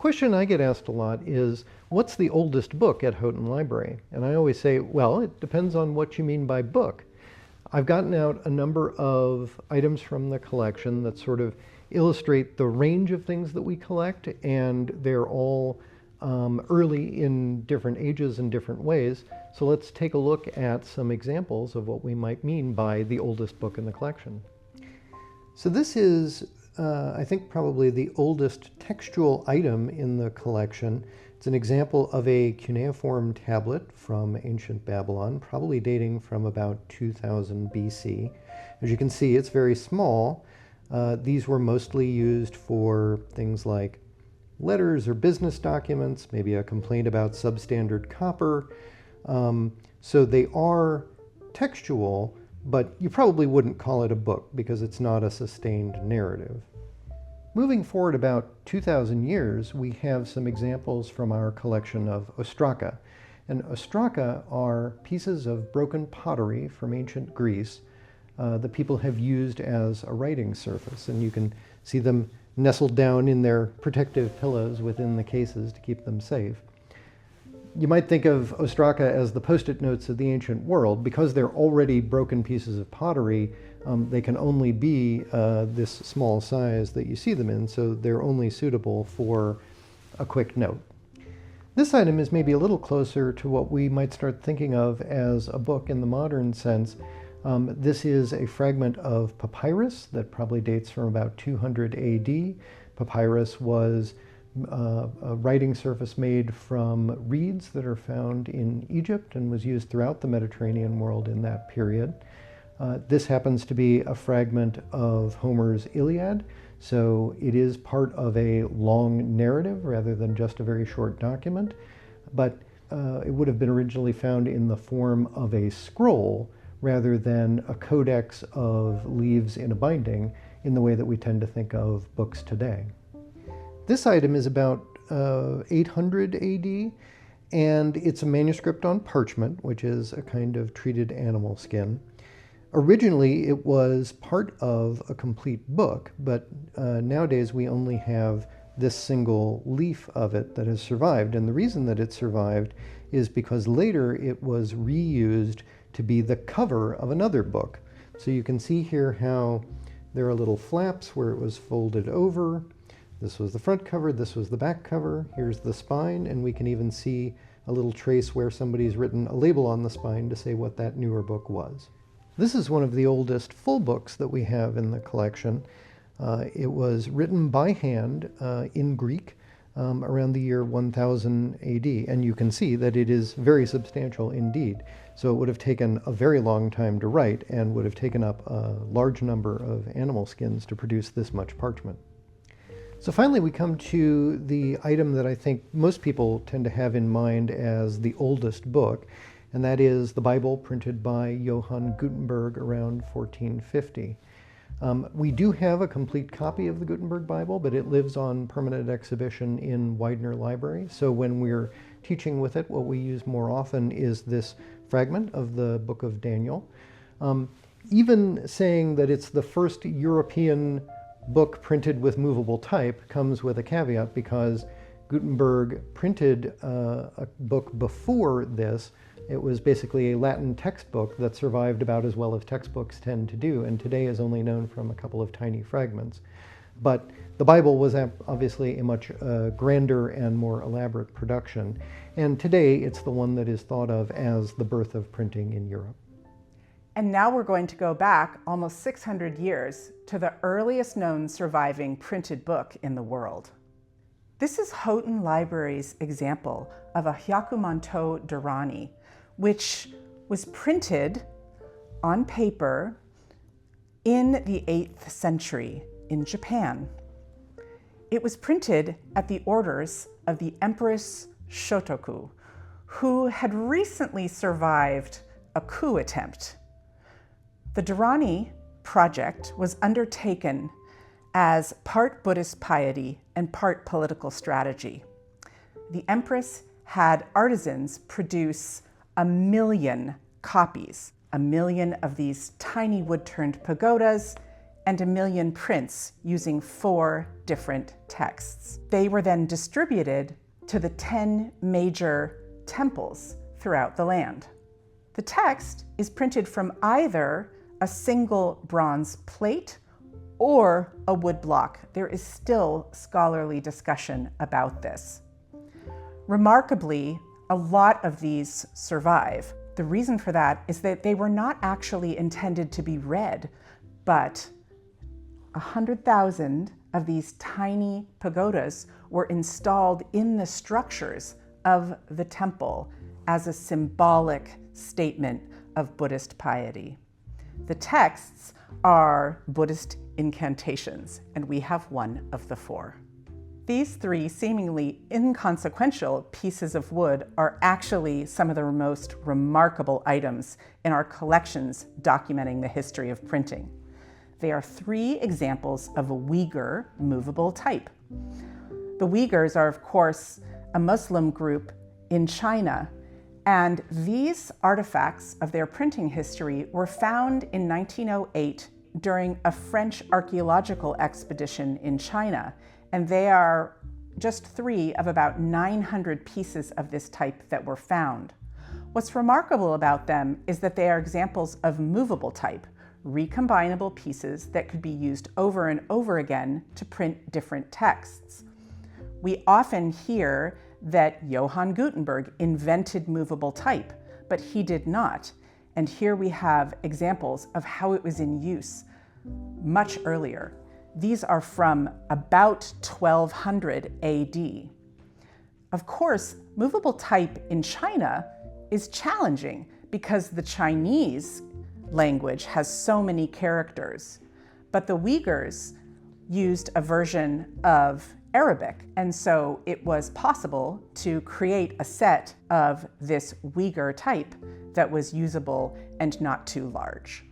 question I get asked a lot is, what's the oldest book at Houghton Library? And I always say, well, it depends on what you mean by book. I've gotten out a number of items from the collection that sort of illustrate the range of things that we collect, and they're all early in different ages and different ways. So let's take a look at some examples of what we might mean by the oldest book in the collection. So this is I think probably the oldest textual item in the collection. It's an example of a cuneiform tablet from ancient Babylon, probably dating from about 2000 BC. As you can see, it's very small. These were mostly used for things like letters or business documents, maybe a complaint about substandard copper. So they are textual, but you probably wouldn't call it a book because it's not a sustained narrative. Moving forward about 2,000 years, we have some examples from our collection of ostraka. And ostraka are pieces of broken pottery from ancient Greece that people have used as a writing surface. And you can see them nestled down in their protective pillows within the cases to keep them safe. You might think of ostraka as the post-it notes of the ancient world. Because they're already broken pieces of pottery, they can only be this small size that you see them in, so they're only suitable for a quick note. This item is maybe a little closer to what we might start thinking of as a book in the modern sense. This is a fragment of papyrus that probably dates from about 200 AD. Papyrus was a writing surface made from reeds that are found in Egypt and was used throughout the Mediterranean world in that period. This happens to be a fragment of Homer's Iliad, so it is part of a long narrative rather than just a very short document, but it would have been originally found in the form of a scroll rather than a codex of leaves in a binding in the way that we tend to think of books today. This item is about 800 AD, and it's a manuscript on parchment, which is a kind of treated animal skin. Originally, it was part of a complete book, but nowadays we only have this single leaf of it that has survived. And the reason that it survived is because later it was reused to be the cover of another book. So you can see here how there are little flaps where it was folded over. This was the front cover, this was the back cover, here's the spine, and we can even see a little trace where somebody's written a label on the spine to say what that newer book was. This is one of the oldest full books that we have in the collection. It was written by hand in Greek around the year 1000 AD, and you can see that it is very substantial indeed. So it would have taken a very long time to write and would have taken up a large number of animal skins to produce this much parchment. So finally we come to the item that I think most people tend to have in mind as the oldest book, and that is the Bible printed by Johann Gutenberg around 1450. We do have a complete copy of the Gutenberg Bible, but it lives on permanent exhibition in Widener Library. So when we're teaching with it, what we use more often is this fragment of the Book of Daniel. Even saying that it's the first European book printed with movable type comes with a caveat, because Gutenberg printed a book before this. It was basically a Latin textbook that survived about as well as textbooks tend to do, and today is only known from a couple of tiny fragments. But the Bible was obviously a much grander and more elaborate production, and today it's the one that is thought of as the birth of printing in Europe. And now we're going to go back almost 600 years to the earliest known surviving printed book in the world. This is Houghton Library's example of a Hyakumanto Dharani, which was printed on paper in the 8th century in Japan. It was printed at the orders of the Empress Shotoku, who had recently survived a coup attempt. The Dharani project was undertaken as part Buddhist piety and part political strategy. The Empress had artisans produce 1 million copies, 1 million of these tiny wood-turned pagodas, and 1 million prints using 4 different texts. They were then distributed to the 10 major temples throughout the land. The text is printed from either a single bronze plate or a wood block. There is still scholarly discussion about this. Remarkably, a lot of these survive. The reason for that is that they were not actually intended to be read, but 100,000 of these tiny pagodas were installed in the structures of the temple as a symbolic statement of Buddhist piety. The texts are Buddhist incantations, and we have one of the 4. These 3 seemingly inconsequential pieces of wood are actually some of the most remarkable items in our collections documenting the history of printing. They are 3 examples of a Uyghur movable type. The Uyghurs are, of course, a Muslim group in China, and these artifacts of their printing history were found in 1908 during a French archaeological expedition in China, and they are just 3 of about 900 pieces of this type that were found. What's remarkable about them is that they are examples of movable type, recombinable pieces that could be used over and over again to print different texts. We often hear that Johann Gutenberg invented movable type, but he did not. And here we have examples of how it was in use much earlier. These are from about 1200 AD. Of course, movable type in China is challenging because the Chinese language has so many characters, but the Uyghurs used a version of Arabic, and so it was possible to create a set of this Uyghur type that was usable and not too large.